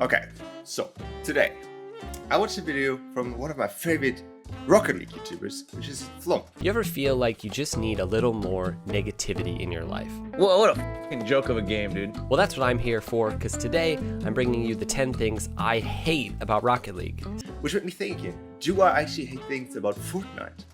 Okay, so today I watched a video from one of my favorite Rocket League YouTubers, which is Flump. You ever feel like you just need a little more negativity in your life? Whoa, what a fucking joke of a game, dude. Well, that's what I'm here for, because today I'm bringing you the 10 things I hate about Rocket League. Which made me thinking, do I actually hate things about Fortnite?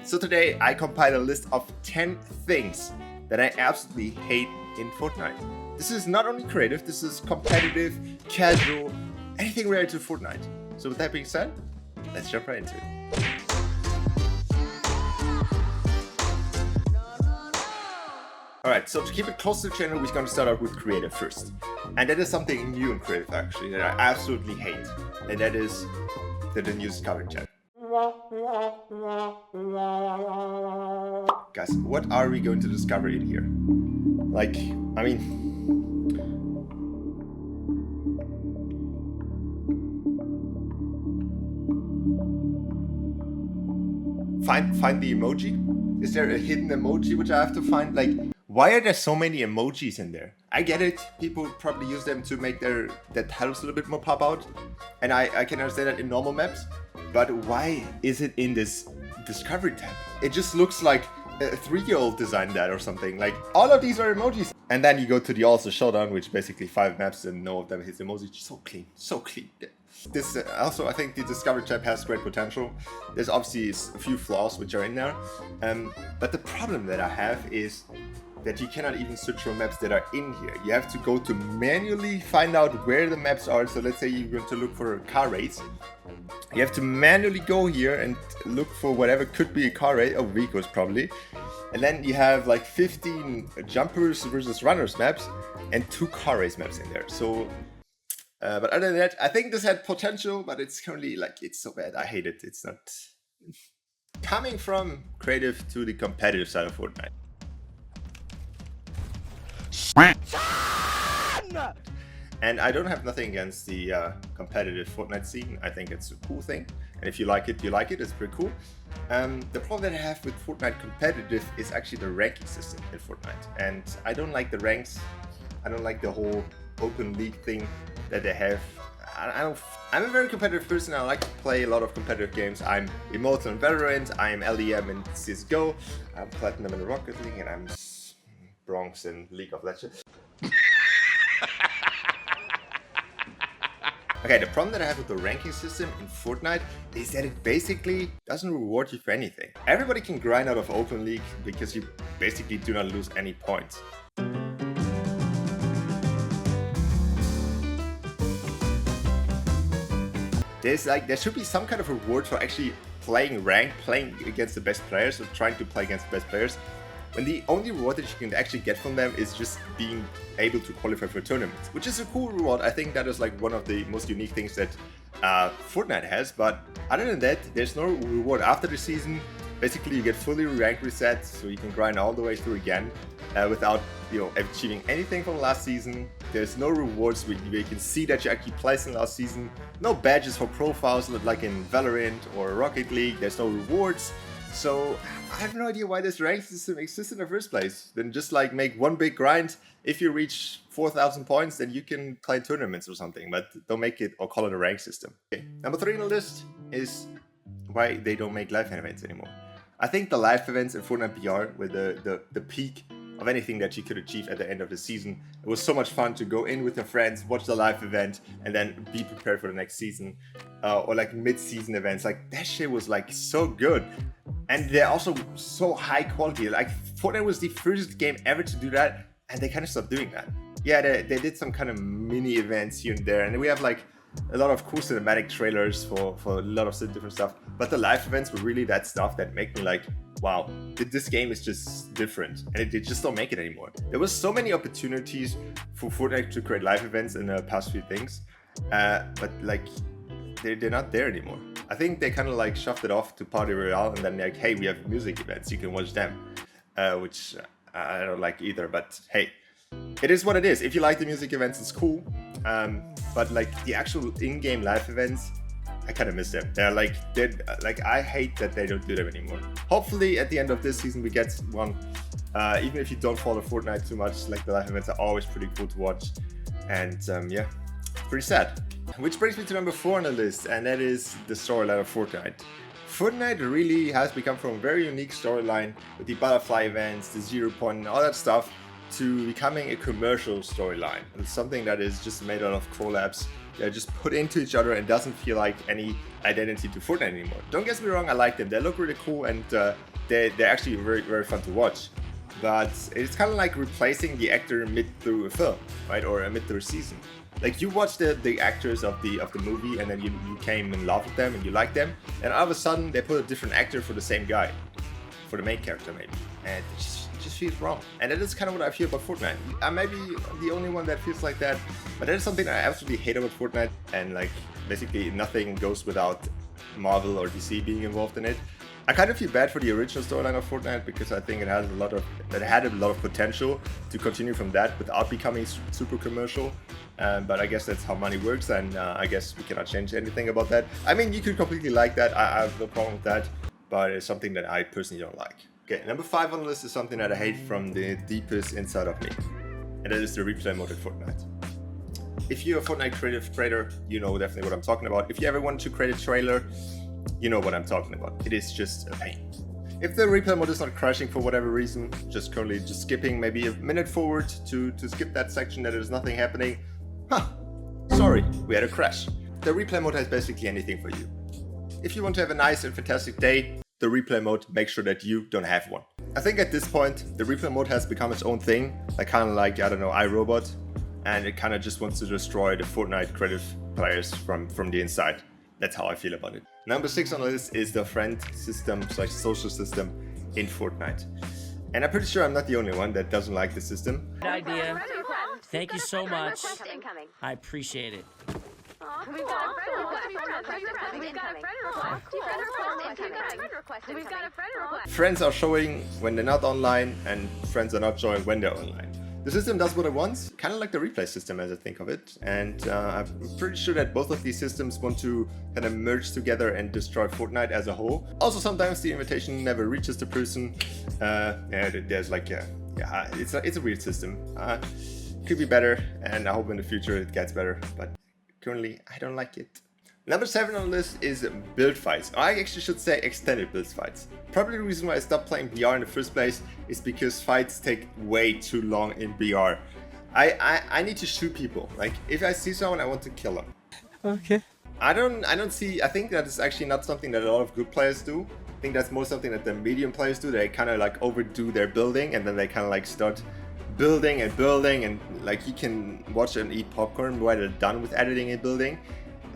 So today I compiled a list of 10 things that I absolutely hate in Fortnite. This is not only creative, this is competitive, casual, anything related to Fortnite. So with that being said, let's jump right into it. Alright, so to keep it close to the channel, we're going to start out with creative first. And that is something new in creative actually, that I absolutely hate. And that is the new discovery chat. Guys, what are we going to discover in here? Like, I mean... Find the emoji? Is there a hidden emoji which I have to find? Like, why are there so many emojis in there? I get it, people probably use them to make their titles a little bit more pop out. And I can understand that in normal maps. But why is it in this discovery tab? It just looks like a 3-year-old designed that or something. Like, all of these are emojis. And then you go to the All-Star Showdown, which basically 5 maps and no of them hits emojis. So clean, so clean. This also, I think the discovery tab has great potential. There's obviously a few flaws which are in there. But the problem that I have is that you cannot even search for maps that are in here. You have to go to manually find out where the maps are. So let's say you're going to look for a car race. You have to manually go here and look for whatever could be a car race, or vehicles probably. And then you have like 15 jumpers versus runners maps and 2 car race maps in there. So, but other than that, I think this had potential, but it's currently like, it's so bad. I hate it. It's not coming from creative to the competitive side of Fortnite. And I don't have nothing against the competitive Fortnite scene. I think it's a cool thing. And if you like it, you like it. It's pretty cool. The problem that I have with Fortnite competitive is actually the ranking system in Fortnite. And I don't like the ranks. I don't like the whole open league thing that they have. I'm a very competitive person. I like to play a lot of competitive games. I'm Immortal in Valorant. I'm LEM in CSGO. I'm Platinum in Rocket League. And I'm Bronze in League of Legends. Okay, the problem that I have with the ranking system in Fortnite is that it basically doesn't reward you for anything. Everybody can grind out of Open League because you basically do not lose any points. There should be some kind of reward for actually playing ranked, playing against the best players, or trying to play against the best players. When the only reward that you can actually get from them is just being able to qualify for tournaments, which is a cool reward. I think that is like one of the most unique things that Fortnite has. But other than that, there's no reward after the season. Basically, you get fully rank reset, so you can grind all the way through again without achieving anything from last season. There's no rewards where you can see that you actually placed in last season. No badges for profiles like in Valorant or Rocket League. There's no rewards. So I have no idea why this rank system exists in the first place. Then just like make one big grind. If you reach 4,000 points, then you can play tournaments or something. But don't make it or call it a rank system. Okay. Number 3 on the list is why they don't make live events anymore. I think the live events in Fortnite BR were the peak of anything that you could achieve at the end of the season. It was so much fun to go in with your friends, watch the live event, and then be prepared for the next season. Or like mid-season events. Like that shit was like so good. And they're also so high quality. Like Fortnite was the first game ever to do that, and they kind of stopped doing that. Yeah, they did some kind of mini events here and there, and we have like a lot of cool cinematic trailers for a lot of different stuff. But the live events were really that stuff that make me like, wow, this game is just different, and they just don't make it anymore. There was so many opportunities for Fortnite to create live events in the past few things, but like they're not there anymore. I think they kind of like shoved it off to Party Royale, and then like, hey, we have music events, you can watch them, which I don't like either. But hey, it is what it is. If you like the music events, it's cool. But like the actual in-game live events, I kind of miss them. They're I hate that they don't do them anymore. Hopefully at the end of this season we get one. Even if you don't follow Fortnite too much, like the live events are always pretty cool to watch. And yeah, pretty sad. Which brings me to number 4 on the list, and that is the storyline of Fortnite. Fortnite really has become from a very unique storyline with the butterfly events, the 0 point, and all that stuff, to becoming a commercial storyline. It's something that is just made out of collabs. They're just put into each other and doesn't feel like any identity to Fortnite anymore. Don't get me wrong, I like them. They look really cool and they're actually very, very fun to watch. But it's kind of like replacing the actor mid through a film, right? Or mid through a season. Like you watch the actors of the movie and then you came in love with them and you like them, and all of a sudden they put a different actor for the same guy, for the main character maybe, and it just feels wrong. And that is kind of what I feel about Fortnite. I may be the only one that feels like that, but that is something I absolutely hate about Fortnite. And like basically nothing goes without Marvel or DC being involved in it. I kind of feel bad for the original storyline of Fortnite because I think it had a lot of potential to continue from that without becoming super commercial. But I guess that's how money works, and I guess we cannot change anything about that. I mean, you could completely like that. I have no problem with that, but it's something that I personally don't like. Okay, number 5 on the list is something that I hate from the deepest inside of me, and that is the replay mode in Fortnite. If you're a Fortnite creator, you know definitely what I'm talking about. If you ever want to create a trailer, you know what I'm talking about. It is just a pain. If the replay mode is not crashing for whatever reason, just currently just skipping maybe a minute forward to skip that section that there's nothing happening, sorry, we had a crash. The replay mode has basically anything for you. If you want to have a nice and fantastic day, the replay mode makes sure that you don't have one. I think at this point, the replay mode has become its own thing, like kind of like, I don't know, iRobot, and it kind of just wants to destroy the Fortnite creative players from the inside. That's how I feel about it. Number 6 on the list is the friend system / social system in Fortnite. And I'm pretty sure I'm not the only one that doesn't like the system. Good idea. Thank you so much. I appreciate it. We've got a friend request. Friends are showing when they're not online, and friends are not showing when they're online. The system does what it wants, kind of like the replay system as I think of it, and I'm pretty sure that both of these systems want to kind of merge together and destroy Fortnite as a whole. Also, sometimes the invitation never reaches the person. There's like it's a weird system. Could be better, and I hope in the future it gets better, but currently I don't like it. Number 7 on the list is build fights. I actually should say extended build fights. Probably the reason why I stopped playing BR in the first place is because fights take way too long in BR. I need to shoot people. Like if I see someone, I want to kill them. Okay. I think that is actually not something that a lot of good players do. I think that's more something that the medium players do. They kind of like overdo their building, and then they kind of like start building, and like you can watch and eat popcorn while they're done with editing and building.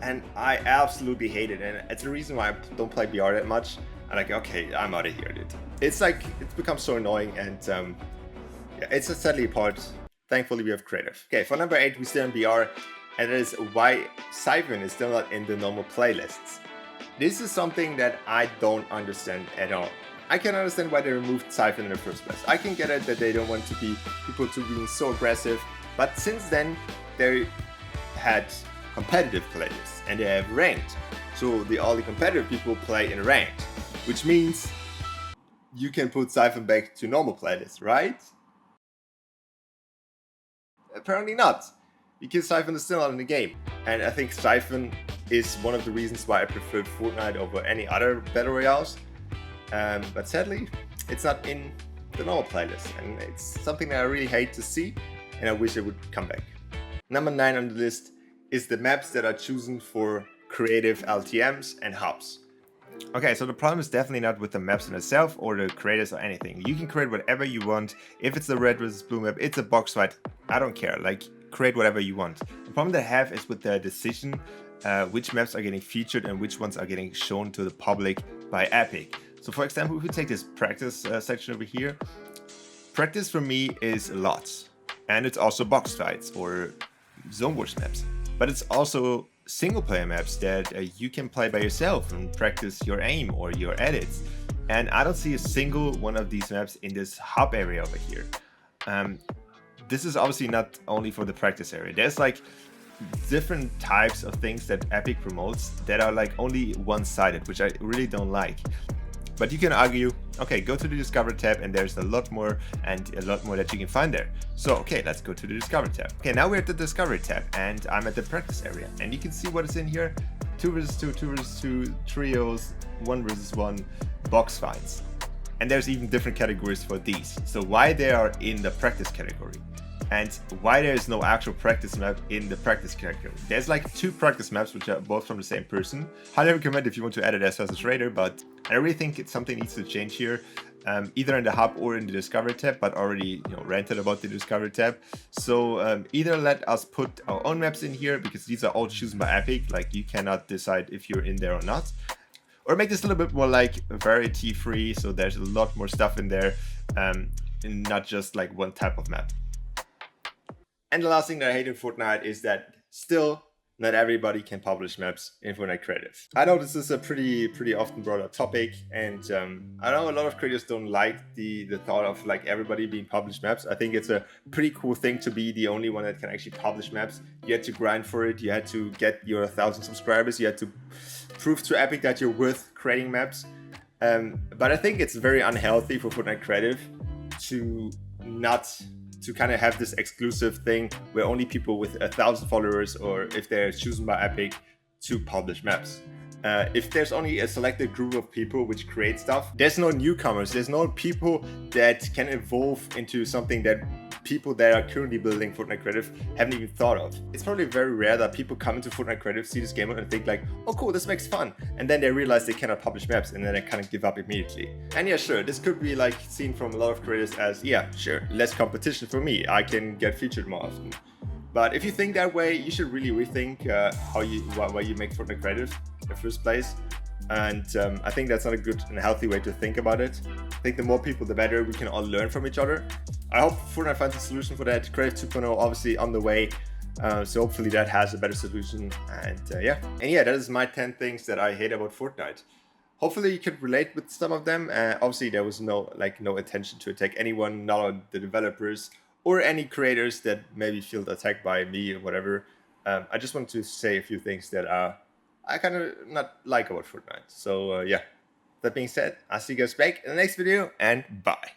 And I absolutely hate it, and it's the reason why I don't play BR that much. I'm like, okay, I'm out of here, dude. It's like, it's become so annoying, and yeah, it's a sadly part. Thankfully, we have creative. Okay, for number 8, we still in BR, and that is why Siphon is still not in the normal playlists. This is something that I don't understand at all. I can understand why they removed Siphon in the first place. I can get it that they don't want people to be so aggressive, but since then, they had competitive playlists and they have ranked. So all the competitive people play in ranked, which means you can put Siphon back to normal playlists, right? Apparently not, because Siphon is still not in the game. And I think Siphon is one of the reasons why I preferred Fortnite over any other Battle Royales. But sadly, it's not in the normal playlist, and it's something that I really hate to see, and I wish it would come back. Number 9 on the list is the maps that are chosen for creative LTMs and hubs. Okay, so the problem is definitely not with the maps in itself or the creators or anything. You can create whatever you want. If it's the red versus blue map, it's a box fight. I don't care. Like, create whatever you want. The problem they have is with the decision which maps are getting featured and which ones are getting shown to the public by Epic. So for example, if we take this practice section over here, practice for me is lots. And it's also box fights or zone wars maps. But it's also single player maps that you can play by yourself and practice your aim or your edits. And I don't see a single one of these maps in this hub area over here. This is obviously not only for the practice area. There's like different types of things that Epic promotes that are like only one-sided, which I really don't like. But you can argue, okay, go to the Discover tab and there's a lot more that you can find there. So, okay, let's go to the Discover tab. Okay, now we're at the Discovery tab and I'm at the practice area. And you can see what is in here. 2 vs 2, 2 vs 2, trios, 1 vs 1, box fights. And there's even different categories for these. So why they are in the practice category and why there is no actual practice map in the practice category. There's like 2 practice maps which are both from the same person. Highly recommend if you want to add it as a trader, but I really think something needs to change here. Either in the hub or in the Discover tab, but already ranted about the Discover tab. So either let us put our own maps in here, because these are all chosen by Epic, like you cannot decide if you're in there or not. Or make this a little bit more like variety free, so there's a lot more stuff in there, and not just like one type of map. And the last thing that I hate in Fortnite is that still not everybody can publish maps in Fortnite Creative. I know this is a pretty often brought up topic, and I know a lot of creators don't like the thought of like everybody being published maps. I think it's a pretty cool thing to be the only one that can actually publish maps. You had to grind for it, you had to get your 1,000 subscribers, you had to prove to Epic that you're worth creating maps. But I think it's very unhealthy for Fortnite Creative to kind of have this exclusive thing where only people with 1,000 followers, or if they're chosen by Epic, to publish maps. If there's only a selected group of people which create stuff, there's no newcomers, there's no people that can evolve into something that people that are currently building Fortnite Creative haven't even thought of. It's probably very rare that people come into Fortnite Creative, see this game and think like, oh cool, this makes fun, and then they realize they cannot publish maps, and then they kind of give up immediately. And yeah, sure, this could be like seen from a lot of creators as, yeah, sure, less competition for me, I can get featured more often. But if you think that way, you should really rethink why you make Fortnite Creative in the first place. And I think that's not a good and healthy way to think about it. I think the more people, the better. We can all learn from each other. I hope Fortnite finds a solution for that. Creative 2.0 obviously on the way. So hopefully that has a better solution. And yeah, that is my 10 things that I hate about Fortnite. Hopefully you could relate with some of them. Obviously there was no intention to attack anyone, not the developers or any creators that maybe feel attacked by me or whatever. I just want to say a few things that I kind of not like about Fortnite. So yeah, that being said, I'll see you guys back in the next video, and bye.